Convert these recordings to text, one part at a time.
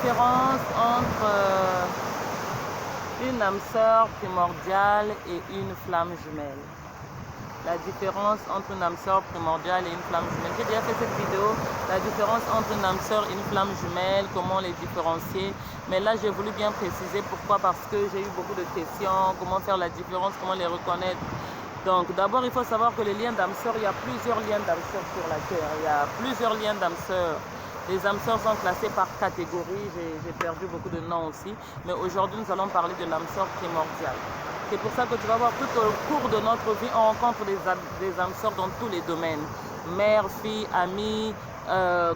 différence entre une âme sœur primordiale et une flamme jumelle. La différence entre une âme sœur primordiale et une flamme jumelle. J'ai déjà fait cette vidéo, la différence entre une âme sœur et une flamme jumelle, comment les différencier. Mais là, j'ai voulu bien préciser pourquoi, parce que j'ai eu beaucoup de questions, comment faire la différence, comment les reconnaître. Donc, d'abord, il faut savoir que les liens d'âme sœur, il y a plusieurs liens d'âme sœur sur la Terre. Il y a plusieurs liens d'âme sœur. Les âmes sœurs sont classées par catégorie. J'ai perdu beaucoup de noms aussi. Mais aujourd'hui, nous allons parler de l'âme sœur primordiale. C'est pour ça que tu vas voir tout au cours de notre vie, on rencontre des âmes sœurs dans tous les domaines. Mère, fille, amie,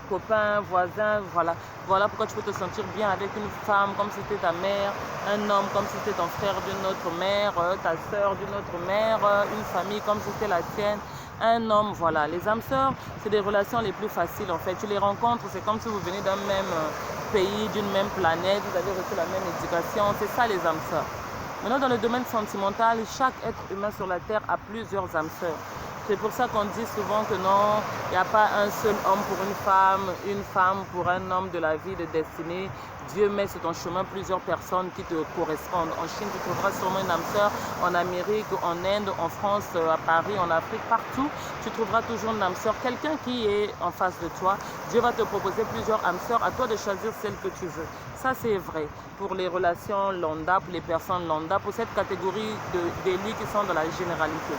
copain, voisin, voilà. Voilà pourquoi tu peux te sentir bien avec une femme comme si c'était ta mère, un homme comme si c'était ton frère d'une autre mère, ta soeur d'une autre mère, une famille comme si c'était la tienne, un homme, voilà. Les âmes sœurs, c'est des relations les plus faciles en fait. Tu les rencontres, c'est comme si vous venez d'un même pays, d'une même planète, vous avez reçu la même éducation, c'est ça les âmes sœurs. Maintenant, dans le domaine sentimental, chaque être humain sur la Terre a plusieurs âmes sœurs. C'est pour ça qu'on dit souvent que non, il n'y a pas un seul homme pour une femme pour un homme de la vie, de destinée. Dieu met sur ton chemin plusieurs personnes qui te correspondent. En Chine, tu trouveras sûrement une âme sœur. En Amérique, en Inde, en France, à Paris, en Afrique, partout, tu trouveras toujours une âme sœur. Quelqu'un qui est en face de toi, Dieu va te proposer plusieurs âmes sœurs. À toi de choisir celle que tu veux. Ça, c'est vrai pour les relations lambda, pour les personnes lambda, pour cette catégorie d'élus qui sont dans la généralité.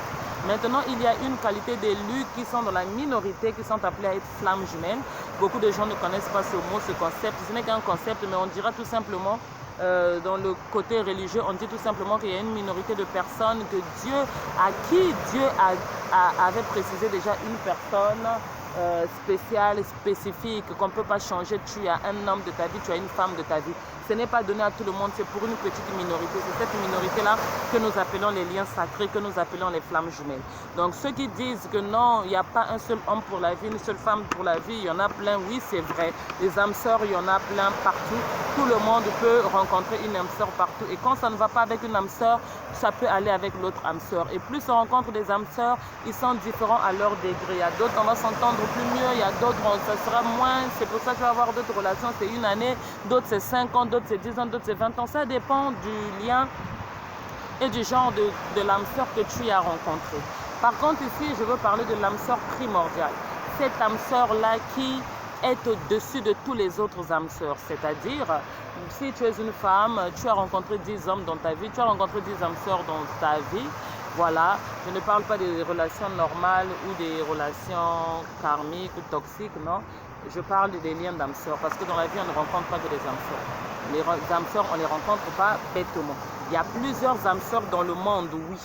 Maintenant, il y a une qualité d'élus qui sont dans la minorité, qui sont appelés à être flammes jumelles. Beaucoup de gens ne connaissent pas ce mot, ce concept. Ce n'est qu'un concept, mais on dira tout simplement, dans le côté religieux, on dit tout simplement qu'il y a une minorité de personnes que à qui Dieu avait précisé déjà une personne spéciale, spécifique, qu'on ne peut pas changer. Tu as un homme de ta vie, tu as une femme de ta vie. Ce n'est pas donné à tout le monde, c'est pour une petite minorité. C'est cette minorité-là que nous appelons les liens sacrés, que nous appelons les flammes jumelles. Donc ceux qui disent que non, il n'y a pas un seul homme pour la vie, une seule femme pour la vie, il y en a plein, oui c'est vrai. Les âmes sœurs, il y en a plein partout. Tout le monde peut rencontrer une âme sœur partout. Et quand ça ne va pas avec une âme sœur, ça peut aller avec l'autre âme sœur. Et plus on rencontre des âmes sœurs, ils sont différents à leur degré. Il y a d'autres, on va s'entendre plus mieux, il y a d'autres, ça sera moins. C'est pour ça que tu vas avoir d'autres relations, c'est une année, d'autres c'est 5 ans, d'autres c'est 10 ans, d'autres c'est 20 ans. Ça dépend du lien et du genre de l'âme sœur que tu as rencontré. Par contre, ici, je veux parler de l'âme sœur primordiale. Cette âme sœur-là qui est au-dessus de tous les autres âmes sœurs. C'est-à-dire, si tu es une femme, tu as rencontré 10 hommes dans ta vie, tu as rencontré 10 âmes sœurs dans ta vie. Voilà, je ne parle pas des relations normales ou des relations karmiques ou toxiques, non. Je parle des liens d'âmes sœurs, parce que dans la vie, on ne rencontre pas que des âmes sœurs. Les âmes sœurs, on ne les rencontre pas bêtement. Il y a plusieurs âmes sœurs dans le monde, oui,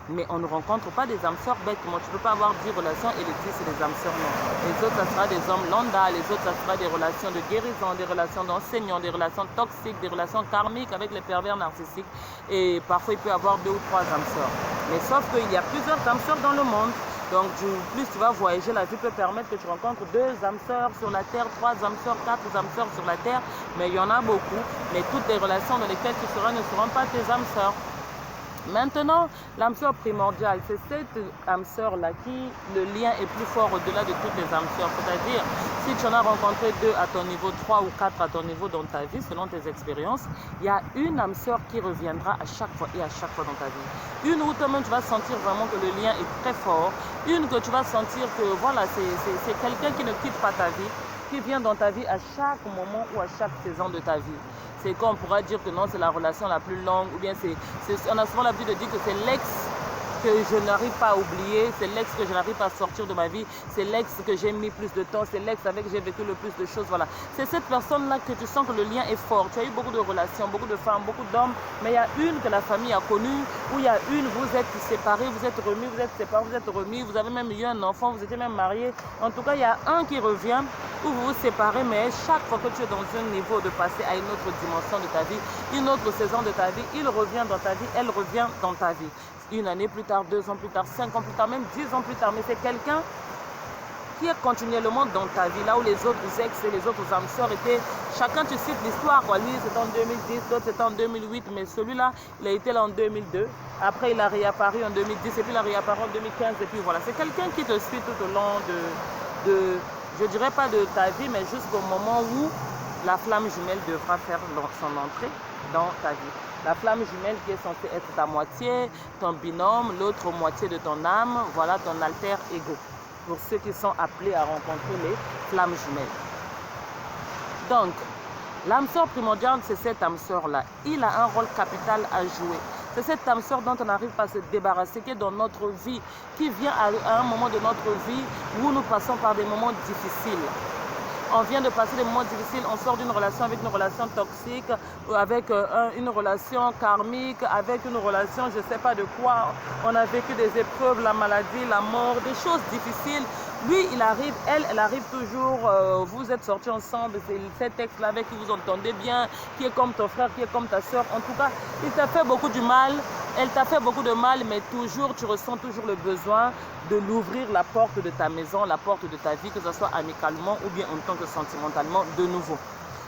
mais on ne rencontre pas des âmes sœurs bêtement. Tu ne peux pas avoir 10 relations et les 10 c'est des âmes sœurs, non. Les autres, ça sera des hommes lambda, les autres, ça sera des relations de guérison, des relations d'enseignants, des relations toxiques, des relations karmiques avec les pervers narcissiques. Et parfois, il peut y avoir 2 ou 3 âmes sœurs. Mais sauf qu'il y a plusieurs âmes sœurs dans le monde. Donc, plus tu vas voyager, la vie peut permettre que tu rencontres 2 âmes sœurs sur la terre, 3 âmes sœurs, 4 âmes sœurs sur la terre. Mais il y en a beaucoup. Mais toutes les relations dans lesquelles tu seras ne seront pas tes âmes sœurs. Maintenant, l'âme sœur primordiale, c'est cette âme sœur-là qui, le lien est plus fort au-delà de toutes les âmes sœurs. C'est-à-dire, si tu en as rencontré 2 à ton niveau, 3 ou 4 à ton niveau dans ta vie, selon tes expériences, il y a une âme sœur qui reviendra à chaque fois et à chaque fois dans ta vie. Une où toi-même tu vas sentir vraiment que le lien est très fort. Une que tu vas sentir que voilà, c'est quelqu'un qui ne quitte pas ta vie, qui vient dans ta vie à chaque moment ou à chaque saison de ta vie. C'est qu'on pourra dire que non, c'est la relation la plus longue, ou bien on a souvent l'habitude de dire que c'est l'ex que je n'arrive pas à oublier, c'est l'ex que je n'arrive pas à sortir de ma vie, c'est l'ex que j'ai mis plus de temps, c'est l'ex avec qui j'ai vécu le plus de choses, voilà. C'est cette personne-là que tu sens que le lien est fort. Tu as eu beaucoup de relations, beaucoup de femmes, beaucoup d'hommes, mais il y a une que la famille a connue, où il y a une, vous êtes séparés, vous êtes remis, vous êtes séparés, vous êtes remis, vous avez même eu un enfant, vous étiez même mariés. En tout cas, il y a un qui revient, où vous vous séparez, mais chaque fois que tu es dans un niveau de passer à une autre dimension de ta vie, une autre saison de ta vie, il revient dans ta vie, elle revient dans ta vie. Une année plus tard, 2 ans plus tard, 5 ans plus tard, même 10 ans plus tard. Mais c'est quelqu'un qui est continuellement dans ta vie, là où les autres ex et les autres âmes sœurs étaient, chacun tu cites l'histoire, quoi. Lui c'était en 2010, d'autres c'était en 2008, mais celui-là, il a été là en 2002. Après, il a réapparu en 2010, et puis il a réapparu en 2015, et puis voilà. C'est quelqu'un qui te suit tout au long je dirais pas de ta vie, mais jusqu'au moment où la flamme jumelle devra faire son entrée dans ta vie. La flamme jumelle qui est censée être ta moitié, ton binôme, l'autre moitié de ton âme, voilà ton alter ego. Pour ceux qui sont appelés à rencontrer les flammes jumelles. Donc, l'âme sœur primordiale, c'est cette âme sœur-là. Il a un rôle capital à jouer. C'est cette âme sœur dont on n'arrive pas à se débarrasser, qui est dans notre vie, qui vient à un moment de notre vie où nous passons par des moments difficiles. On vient de passer des moments difficiles, on sort d'une relation avec une relation toxique, avec une relation karmique, avec une relation je ne sais pas de quoi. On a vécu des épreuves, la maladie, la mort, des choses difficiles. Lui, il arrive, elle arrive toujours, vous êtes sortis ensemble, c'est cet ex-là avec qui vous entendez bien, qui est comme ton frère, qui est comme ta soeur. En tout cas, il t'a fait beaucoup de mal, elle t'a fait beaucoup de mal, mais toujours, tu ressens toujours le besoin de l'ouvrir la porte de ta maison, la porte de ta vie, que ce soit amicalement ou bien en tant que sentimentalement de nouveau.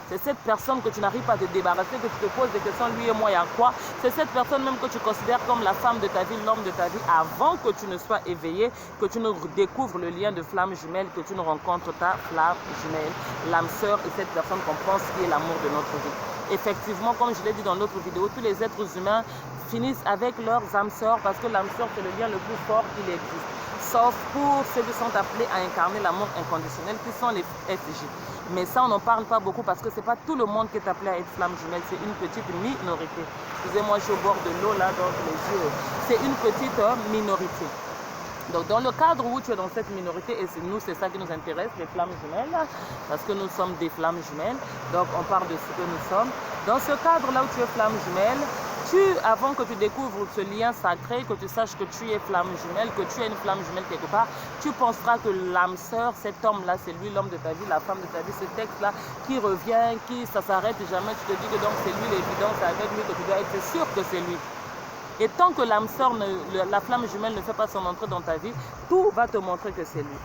C'est cette personne que tu n'arrives pas à te débarrasser, que tu te poses des questions, lui et moi, il y a quoi? C'est cette personne même que tu considères comme la femme de ta vie, l'homme de ta vie, avant que tu ne sois éveillé, que tu ne découvres le lien de flamme jumelle, que tu ne rencontres ta flamme jumelle, l'âme sœur et cette personne qu'on pense qui est l'amour de notre vie. Effectivement, comme je l'ai dit dans l'autre vidéo, tous les êtres humains finissent avec leurs âmes sœurs parce que l'âme sœur, c'est le lien le plus fort qu'il existe. Sauf pour ceux qui sont appelés à incarner l'amour inconditionnel, qui sont les FJ. Mais ça, on n'en parle pas beaucoup parce que ce n'est pas tout le monde qui est appelé à être flamme jumelle, c'est une petite minorité. Excusez-moi, je suis au bord de l'eau là, donc les yeux. C'est une petite minorité. Donc, dans le cadre où tu es dans cette minorité, et nous, c'est ça qui nous intéresse, les flammes jumelles, parce que nous sommes des flammes jumelles, donc on parle de ce que nous sommes. Dans ce cadre-là où tu es flamme jumelle, avant que tu découvres ce lien sacré, que tu saches que tu es flamme jumelle, que tu es une flamme jumelle quelque part, tu penseras que l'âme sœur, cet homme-là, c'est lui l'homme de ta vie, la femme de ta vie, ce texte-là qui revient, ça s'arrête jamais, tu te dis que donc c'est lui l'évidence, c'est avec lui que tu dois être sûr que c'est lui. Et tant que l'âme sœur, la flamme jumelle ne fait pas son entrée dans ta vie, tout va te montrer que c'est lui.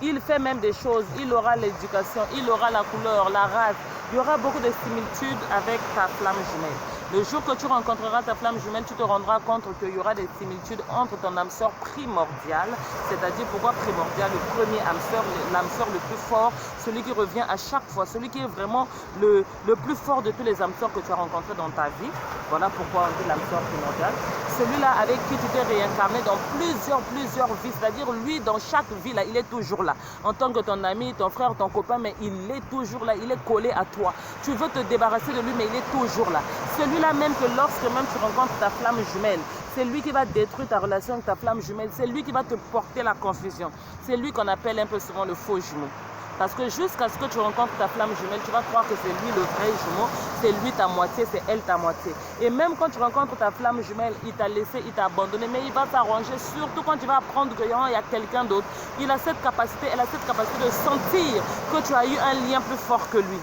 Il fait même des choses, il aura l'éducation, il aura la couleur, la race, il y aura beaucoup de similitudes avec ta flamme jumelle. Le jour que tu rencontreras ta flamme jumelle, tu te rendras compte qu'il y aura des similitudes entre ton âme sœur primordiale, c'est-à-dire pourquoi primordial, le premier âme sœur, l'âme sœur le plus fort, celui qui revient à chaque fois, celui qui est vraiment le plus fort de tous les âmes sœurs que tu as rencontrés dans ta vie. Voilà pourquoi on dit l'âme sœur primordiale. Celui-là avec qui tu t'es réincarné dans plusieurs vies, c'est-à-dire lui dans chaque vie, là, il est toujours là. En tant que ton ami, ton frère, ton copain, mais il est toujours là, il est collé à toi. Tu veux te débarrasser de lui, mais il est toujours là. Celui-là même que lorsque même tu rencontres ta flamme jumelle, c'est lui qui va détruire ta relation avec ta flamme jumelle, c'est lui qui va te porter la confusion. C'est lui qu'on appelle un peu souvent le faux jumeau. Parce que jusqu'à ce que tu rencontres ta flamme jumelle, tu vas croire que c'est lui le vrai jumeau, c'est lui ta moitié, c'est elle ta moitié. Et même quand tu rencontres ta flamme jumelle, il t'a laissé, il t'a abandonné, mais il va t'arranger, surtout quand tu vas apprendre qu'il y a quelqu'un d'autre. Il a cette capacité, elle a cette capacité de sentir que tu as eu un lien plus fort que lui.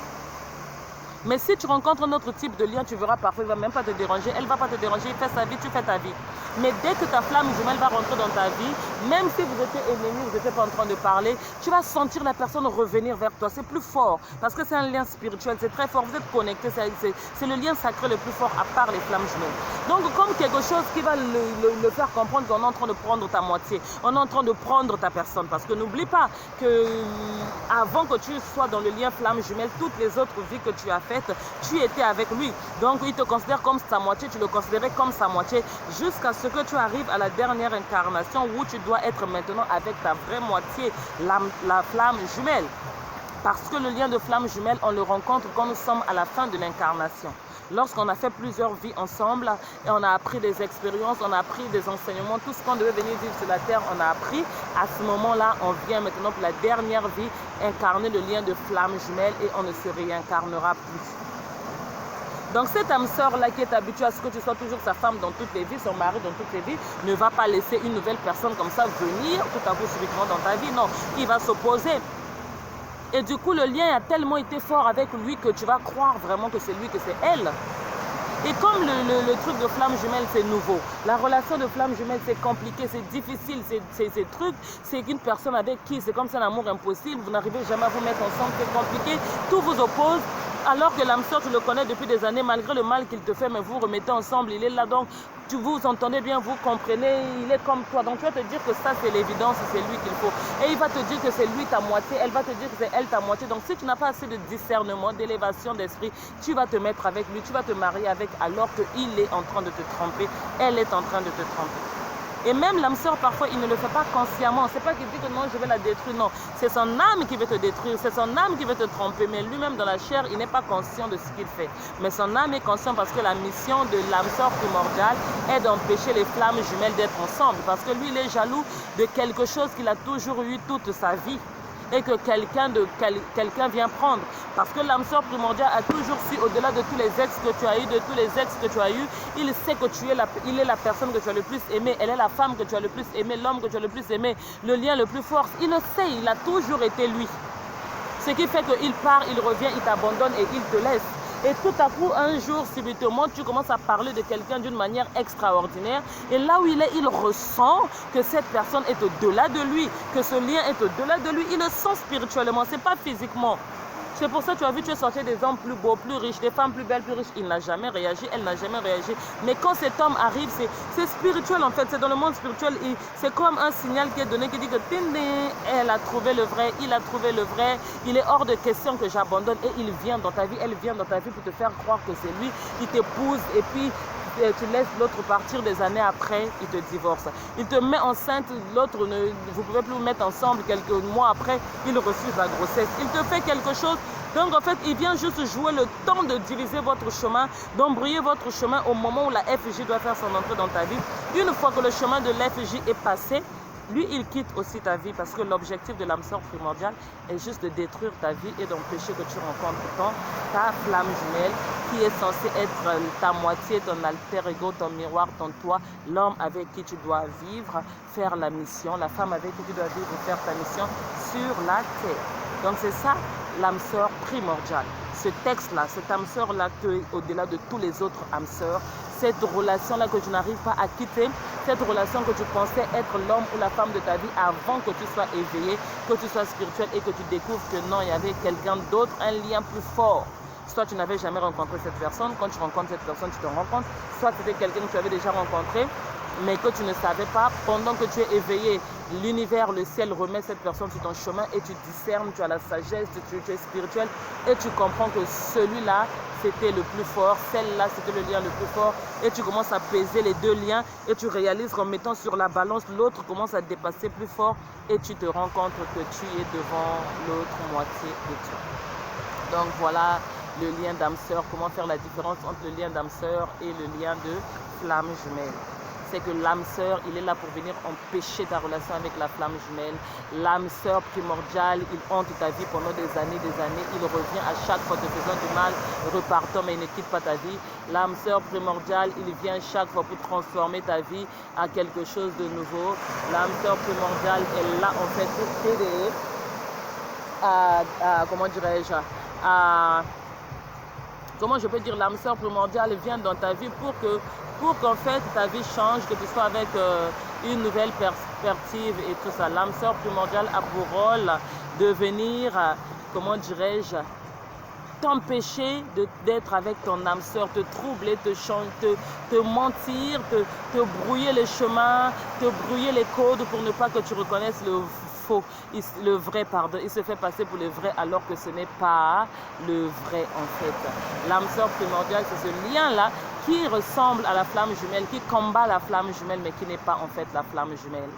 Mais si tu rencontres un autre type de lien, tu verras parfois, il ne va même pas te déranger, elle ne va pas te déranger, il fait sa vie, tu fais ta vie. Mais dès que ta flamme jumelle va rentrer dans ta vie, même si vous étiez ennemis, vous n'étiez pas en train de parler, tu vas sentir la personne revenir vers toi. C'est plus fort, parce que c'est un lien spirituel, c'est très fort, vous êtes connectés, c'est le lien sacré le plus fort à part les flammes jumelles. Donc comme quelque chose qui va le faire comprendre qu'on est en train de prendre ta moitié, on est en train de prendre ta personne. Parce que n'oublie pas que avant que tu sois dans le lien flamme jumelle, toutes les autres vies que tu as faites, tu étais avec lui. Donc il te considère comme sa moitié, tu le considérais comme sa moitié, jusqu'à ce que tu arrives à la dernière incarnation où tu dois être maintenant avec ta vraie moitié, la flamme jumelle. Parce que le lien de flamme jumelle, on le rencontre quand nous sommes à la fin de l'incarnation. Lorsqu'on a fait plusieurs vies ensemble et on a appris des expériences, on a appris des enseignements, tout ce qu'on devait venir vivre sur la terre, on a appris. À ce moment-là, on vient maintenant pour la dernière vie incarner le lien de flamme jumelle et on ne se réincarnera plus. Donc cette âme sœur-là qui est habituée à ce que tu sois toujours sa femme dans toutes les vies, son mari dans toutes les vies, ne va pas laisser une nouvelle personne comme ça venir tout à coup subitement dans ta vie. Non, il va s'opposer. Et du coup, le lien a tellement été fort avec lui que tu vas croire vraiment que c'est lui, que c'est elle. Et comme le truc de flamme jumelle, c'est nouveau. La relation de flamme jumelle, c'est compliqué, c'est difficile, c'est truc. C'est une personne avec qui, c'est comme ça un amour impossible. Vous n'arrivez jamais à vous mettre ensemble, c'est compliqué. Tout vous oppose. alors que l'âme sœur, tu le connais depuis des années, malgré le mal qu'il te fait, mais vous remettez ensemble, il est là, donc vous entendez bien, vous comprenez, il est comme toi. Donc tu vas te dire que ça c'est l'évidence, c'est lui qu'il faut. Et il va te dire que c'est lui ta moitié, elle va te dire que c'est elle ta moitié. Donc si tu n'as pas assez de discernement, d'élévation d'esprit, tu vas te mettre avec lui, tu vas te marier avec alors qu'il est en train de te tromper, elle est en train de te tromper. Et même l'âme sœur, parfois, il ne le fait pas consciemment. C'est pas qu'il dit que non, je vais la détruire. Non, c'est son âme qui veut te détruire. C'est son âme qui veut te tromper. Mais lui-même, dans la chair, il n'est pas conscient de ce qu'il fait. Mais son âme est consciente parce que la mission de l'âme sœur primordiale est d'empêcher les flammes jumelles d'être ensemble. Parce que lui, il est jaloux de quelque chose qu'il a toujours eu toute sa vie. Et que quelqu'un vient prendre. Parce que l'âme sœur primordiale a toujours su, au-delà de tous les ex que tu as eu, de tous les ex que tu as eu, il sait que il est la personne que tu as le plus aimée, elle est la femme que tu as le plus aimée, l'homme que tu as le plus aimé, le lien le plus fort. Il le sait, il a toujours été lui. Ce qui fait qu'il part, il revient, il t'abandonne et il te laisse. Et tout à coup, un jour, subitement, tu commences à parler de quelqu'un d'une manière extraordinaire. Et là où il est, il ressent que cette personne est au-delà de lui, que ce lien est au-delà de lui. Il le sent spirituellement, ce n'est pas physiquement. C'est pour ça que tu as vu, tu es sorti des hommes plus beaux, plus riches, des femmes plus belles, plus riches. Il n'a jamais réagi, elle n'a jamais réagi. Mais quand cet homme arrive, c'est spirituel en fait, c'est dans le monde spirituel. C'est comme un signal qui est donné qui dit que elle a trouvé le vrai, il a trouvé le vrai. Il est hors de question que j'abandonne et il vient dans ta vie, elle vient dans ta vie pour te faire croire que c'est lui. Il t'épouse et puis tu laisses l'autre partir des années après, il te divorce. Il te met enceinte, l'autre, vous ne pouvez plus vous mettre ensemble quelques mois après, il refuse la grossesse. Il te fait quelque chose. Donc en fait, il vient juste jouer le temps de diviser votre chemin, d'embrouiller votre chemin au moment où la FJ doit faire son entrée dans ta vie. Une fois que le chemin de l'FJ est passé, lui, il quitte aussi ta vie parce que l'objectif de l'âme sœur primordiale est juste de détruire ta vie et d'empêcher que tu rencontres ta flamme jumelle qui est censée être ta moitié, ton alter ego, ton miroir, ton toi, l'homme avec qui tu dois vivre, faire la mission, la femme avec qui tu dois vivre, faire ta mission sur la terre. Donc c'est ça l'âme sœur primordiale. Ce texte-là, cette âme sœur-là qui est au-delà de tous les autres âmes sœurs, cette relation-là que tu n'arrives pas à quitter, cette relation que tu pensais être l'homme ou la femme de ta vie avant que tu sois éveillé, que tu sois spirituel et que tu découvres que non, il y avait quelqu'un d'autre, un lien plus fort. Soit tu n'avais jamais rencontré cette personne, quand tu rencontres cette personne, tu te rends compte, soit c'était quelqu'un que tu avais déjà rencontré, mais que tu ne savais pas, pendant que tu es éveillé, l'univers, le ciel remet cette personne sur ton chemin et tu discernes, tu as la sagesse, tu es spirituel et tu comprends que celui-là, c'était le plus fort, celle-là, c'était le lien le plus fort et tu commences à peser les deux liens et tu réalises qu'en mettant sur la balance, l'autre commence à dépasser plus fort et tu te rends compte que tu es devant l'autre moitié de toi. Donc voilà le lien d'âme sœur, comment faire la différence entre le lien d'âme sœur et le lien de flamme jumelle. C'est que l'âme sœur, il est là pour venir empêcher ta relation avec la flamme jumelle. L'âme sœur primordiale, il hante ta vie pendant des années, il revient à chaque fois te faisant du mal, repartant mais il ne quitte pas ta vie. L'âme sœur primordiale, il vient chaque fois pour transformer ta vie en quelque chose de nouveau. L'âme sœur primordiale est là en fait pour t'aider comment dirais-je, comment je peux dire, l'âme sœur primordiale vient dans ta vie pour qu'en fait ta vie change, que tu sois avec une nouvelle perspective et tout ça. L'âme sœur primordiale a pour rôle de venir, comment dirais-je, t'empêcher d'être avec ton âme sœur, te troubler, te mentir, te brouiller les chemins, te brouiller les codes pour ne pas que tu reconnaisses le vrai, pardon. Il se fait passer pour le vrai alors que ce n'est pas le vrai en fait. L'âme sœur primordiale, c'est ce lien-là qui ressemble à la flamme jumelle, qui combat la flamme jumelle mais qui n'est pas en fait la flamme jumelle.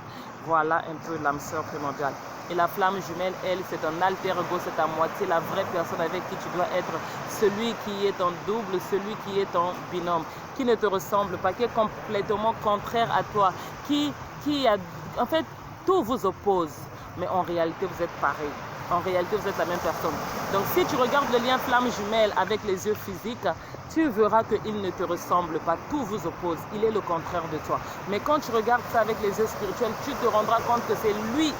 Voilà un peu l'âme sœur primordiale. Et la flamme jumelle, elle, c'est un alter ego, c'est ta moitié, la vraie personne avec qui tu dois être, celui qui est ton double, celui qui est ton binôme, qui ne te ressemble pas, qui est complètement contraire à toi, en fait, tout vous oppose. Mais en réalité, vous êtes pareil. En réalité, vous êtes la même personne. Donc, si tu regardes le lien flamme jumelle avec les yeux physiques, tu verras qu'il ne te ressemble pas. Tout vous oppose. Il est le contraire de toi. Mais quand tu regardes ça avec les yeux spirituels, tu te rendras compte que c'est lui.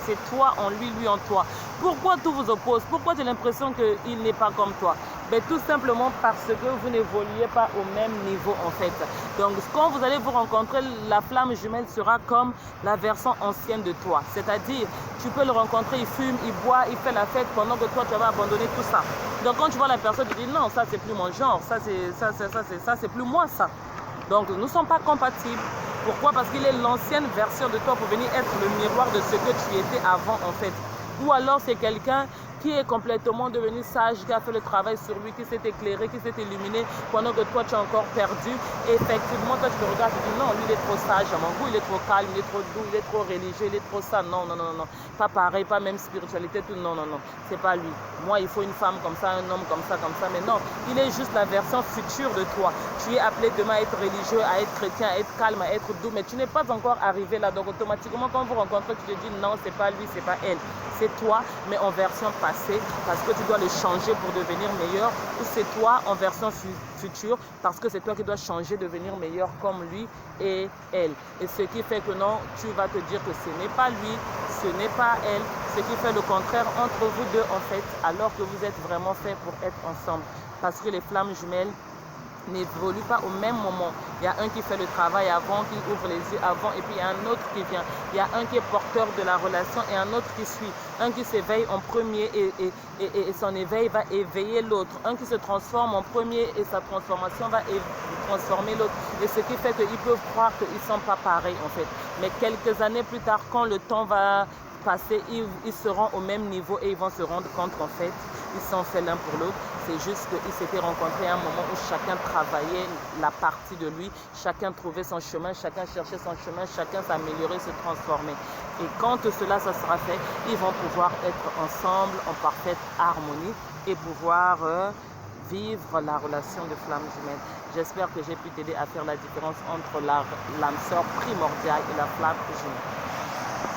C'est toi en lui, lui en toi. Pourquoi tout vous oppose? Pourquoi tu as l'impression qu'il n'est pas comme toi? Mais tout simplement parce que vous n'évoluez pas au même niveau en fait. Donc quand vous allez vous rencontrer, la flamme jumelle sera comme la version ancienne de toi. C'est-à-dire, tu peux le rencontrer, il fume, il boit, il fait la fête pendant que toi tu vas abandonner tout ça. Donc quand tu vois la personne, tu dis non, ça c'est plus mon genre, ça c'est plus moi ça. Donc nous ne sommes pas compatibles. Pourquoi? Parce qu'il est l'ancienne version de toi pour venir être le miroir de ce que tu étais avant en fait. Ou alors c'est quelqu'un qui est complètement devenu sage, qui a fait le travail sur lui, qui s'est éclairé, qui s'est illuminé, pendant que toi tu es encore perdu. Et effectivement, toi tu te regardes et tu dis non, lui il est trop sage à mon goût, il est trop calme, il est trop doux, il est trop religieux, il est trop ça. Non, non, non, non, pas pareil, pas même spiritualité, tout. Non, non, non, c'est pas lui. Moi, il faut une femme comme ça, un homme comme ça, mais non, il est juste la version future de toi. Tu es appelé demain à être religieux, à être chrétien, à être calme, à être doux, mais tu n'es pas encore arrivé là. Donc automatiquement, quand vous rencontrez, tu te dis non, c'est pas lui, c'est pas elle. C'est toi, mais en version passée, parce que tu dois le changer pour devenir meilleur, ou c'est toi en version future, parce que c'est toi qui dois changer, devenir meilleur comme lui et elle. Et ce qui fait que non, tu vas te dire que ce n'est pas lui, ce n'est pas elle, ce qui fait le contraire entre vous deux en fait, alors que vous êtes vraiment fait pour être ensemble. Parce que les flammes jumelles n'évolue pas au même moment. Il y a un qui fait le travail avant, qui ouvre les yeux avant, et puis il y a un autre qui vient. Il y a un qui est porteur de la relation et un autre qui suit. Un qui s'éveille en premier et son éveil va éveiller l'autre. Un qui se transforme en premier et sa transformation va transformer l'autre. Et ce qui fait qu'ils peuvent croire qu'ils ne sont pas pareils en fait. Mais quelques années plus tard, quand le temps va passer, ils seront au même niveau et ils vont se rendre compte qu'en fait, ils sont faits l'un pour l'autre. C'est juste qu'ils s'étaient rencontrés à un moment où chacun travaillait la partie de lui, chacun trouvait son chemin, chacun cherchait son chemin, chacun s'améliorait, se transformait. Et quand cela, ça sera fait, ils vont pouvoir être ensemble en parfaite harmonie et pouvoir vivre la relation de flamme jumelle. J'espère que j'ai pu t'aider à faire la différence entre l'âme sœur primordiale et la flamme jumelle.